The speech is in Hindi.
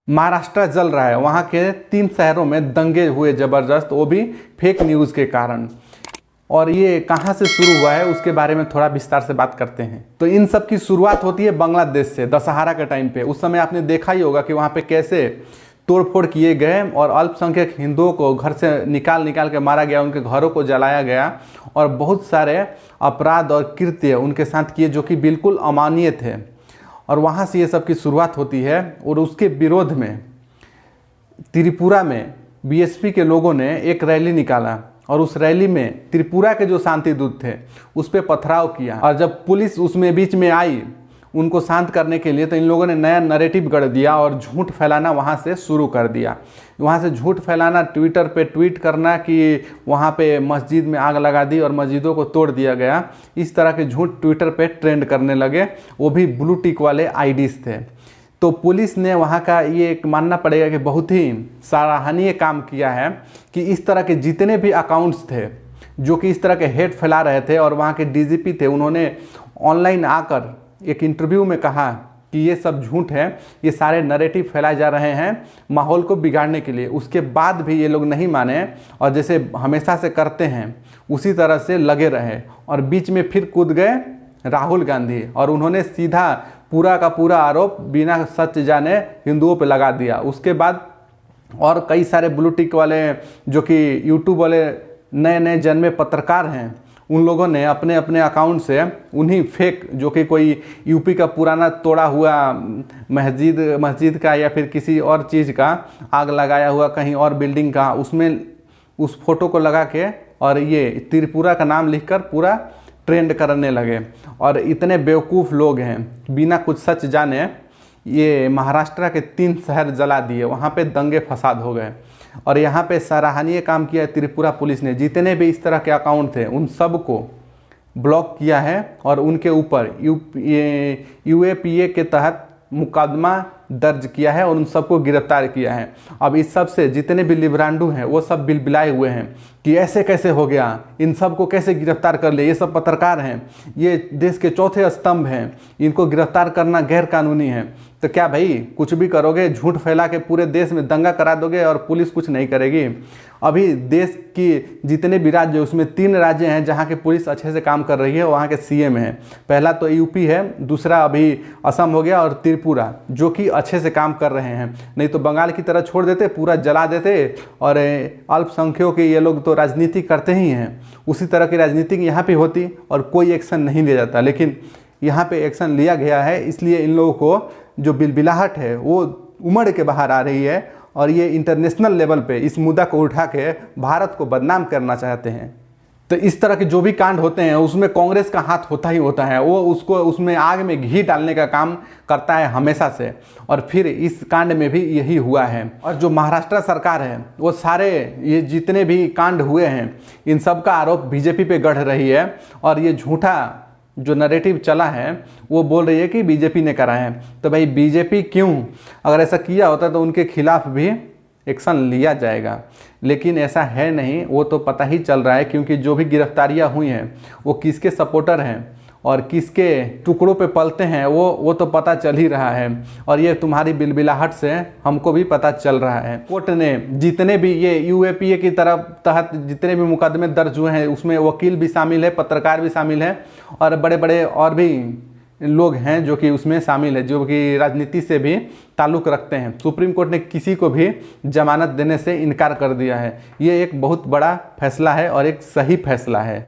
महाराष्ट्र जल रहा है। वहाँ के 3 शहरों में दंगे हुए ज़बरदस्त, वो भी फेक न्यूज़ के कारण। और ये कहाँ से शुरू हुआ है उसके बारे में थोड़ा विस्तार से बात करते हैं। तो इन सब की शुरुआत होती है बांग्लादेश से, दशहरा के टाइम पे। उस समय आपने देखा ही होगा कि वहाँ पे कैसे तोड़फोड़ किए गए और अल्पसंख्यक हिंदुओं को घर से निकाल के मारा गया, उनके घरों को जलाया गया और बहुत सारे अपराध और कृत्य उनके साथ किए जो कि बिल्कुल अमानवीय थे। और वहाँ से ये सब की शुरुआत होती है। और उसके विरोध में त्रिपुरा में बीएसपी के लोगों ने एक रैली निकाला और उस रैली में त्रिपुरा के जो शांति दूत थे उस पर पथराव किया। और जब पुलिस उसमें बीच में आई उनको शांत करने के लिए, तो इन लोगों ने नया नैरेटिव गढ़ दिया और झूठ फैलाना वहाँ से शुरू कर दिया। वहाँ से झूठ फैलाना, ट्विटर पे ट्वीट करना कि वहाँ पे मस्जिद में आग लगा दी और मस्जिदों को तोड़ दिया गया। इस तरह के झूठ ट्विटर पे ट्रेंड करने लगे, वो भी ब्लू टिक वाले आईडीज़ थे। तो पुलिस ने वहाँ का ये एक मानना पड़ेगा कि बहुत ही सराहनीय काम किया है कि इस तरह के जितने भी अकाउंट्स थे जो कि इस तरह के हेट फैला रहे थे, और वहाँ के डीजीपी थे, उन्होंने ऑनलाइन आकर एक इंटरव्यू में कहा कि ये सब झूठ है, ये सारे नैरेटिव फैलाए जा रहे हैं माहौल को बिगाड़ने के लिए। उसके बाद भी ये लोग नहीं माने और जैसे हमेशा से करते हैं उसी तरह से लगे रहे। और बीच में फिर कूद गए राहुल गांधी और उन्होंने सीधा पूरा का पूरा आरोप बिना सच जाने हिंदुओं पे लगा दिया। उसके बाद और कई सारे ब्लू टिक वाले जो कि यूट्यूब वाले नए जन्मे पत्रकार हैं, उन लोगों ने अपने अपने अकाउंट से उन्हीं फेक, जो कि कोई यूपी का पुराना तोड़ा हुआ मस्जिद का या फिर किसी और चीज़ का आग लगाया हुआ कहीं और बिल्डिंग का, उसमें उस फोटो को लगा के और ये त्रिपुरा का नाम लिखकर पूरा ट्रेंड करने लगे। और इतने बेवकूफ़ लोग हैं, बिना कुछ सच जाने ये महाराष्ट्र के 3 शहर जला दिए, वहाँ पे दंगे फसाद हो गए। और यहाँ पे सराहनीय काम किया त्रिपुरा पुलिस ने। जितने भी इस तरह के अकाउंट थे उन सब को ब्लॉक किया है और उनके ऊपर यूएपीए के तहत मुकदमा दर्ज किया है और उन सबको गिरफ्तार किया है। अब इस सब से जितने भी लिब्रांडू हैं वो सब बिलबिलाए हुए हैं कि ऐसे कैसे हो गया, इन सब को कैसे गिरफ्तार कर ले, ये सब पत्रकार हैं, ये देश के चौथे स्तंभ हैं, इनको गिरफ्तार करना गैर कानूनी है। तो क्या भाई कुछ भी करोगे, झूठ फैला के पूरे देश में दंगा करा दोगे और पुलिस कुछ नहीं करेगी? अभी देश की जितने भी राज्य, उसमें 3 राज्य हैं जहाँ की पुलिस अच्छे से काम कर रही है, वहाँ के सीएम हैं। पहला तो यूपी है, दूसरा अभी असम हो गया और त्रिपुरा, जो कि अच्छे से काम कर रहे हैं। नहीं तो बंगाल की तरह छोड़ देते, पूरा जला देते। और अल्पसंख्यकों के ये लोग तो राजनीति करते ही हैं, उसी तरह की राजनीति यहाँ पे होती और कोई एक्शन नहीं लिया जाता। लेकिन यहाँ पे एक्शन लिया गया है, इसलिए इन लोगों को जो बिलबिलाहट है वो उमड़ के बाहर आ रही है और ये इंटरनेशनल लेवल पे इस मुद्दा को उठा के भारत को बदनाम करना चाहते हैं। तो इस तरह के जो भी कांड होते हैं उसमें कांग्रेस का हाथ होता ही होता है। वो उसको उसमें आग में घी डालने का काम करता है हमेशा से, और फिर इस कांड में भी यही हुआ है। और जो महाराष्ट्र सरकार है वो सारे ये जितने भी कांड हुए हैं इन सब का आरोप बीजेपी पे गढ़ रही है। और ये झूठा जो नैरेटिव चला है वो बोल रही है कि बीजेपी ने करा है। तो भाई बीजेपी क्यों? अगर ऐसा किया होता तो उनके खिलाफ भी एक्शन लिया जाएगा, लेकिन ऐसा है नहीं। वो तो पता ही चल रहा है, क्योंकि जो भी गिरफ्तारियां हुई हैं वो किसके सपोर्टर हैं और किसके टुकड़ों पे पलते हैं वो तो पता चल ही रहा है। और ये तुम्हारी बिलबिलाहट से हमको भी पता चल रहा है। कोर्ट ने जितने भी ये यूएपीए की तहत जितने भी मुकदमे दर्ज हुए हैं उसमें वकील भी शामिल है, पत्रकार भी शामिल है और बड़े बड़े और भी लोग हैं जो कि उसमें शामिल है, जो कि राजनीति से भी ताल्लुक़ रखते हैं। सुप्रीम कोर्ट ने किसी को भी जमानत देने से इनकार कर दिया है। ये एक बहुत बड़ा फैसला है और एक सही फैसला है।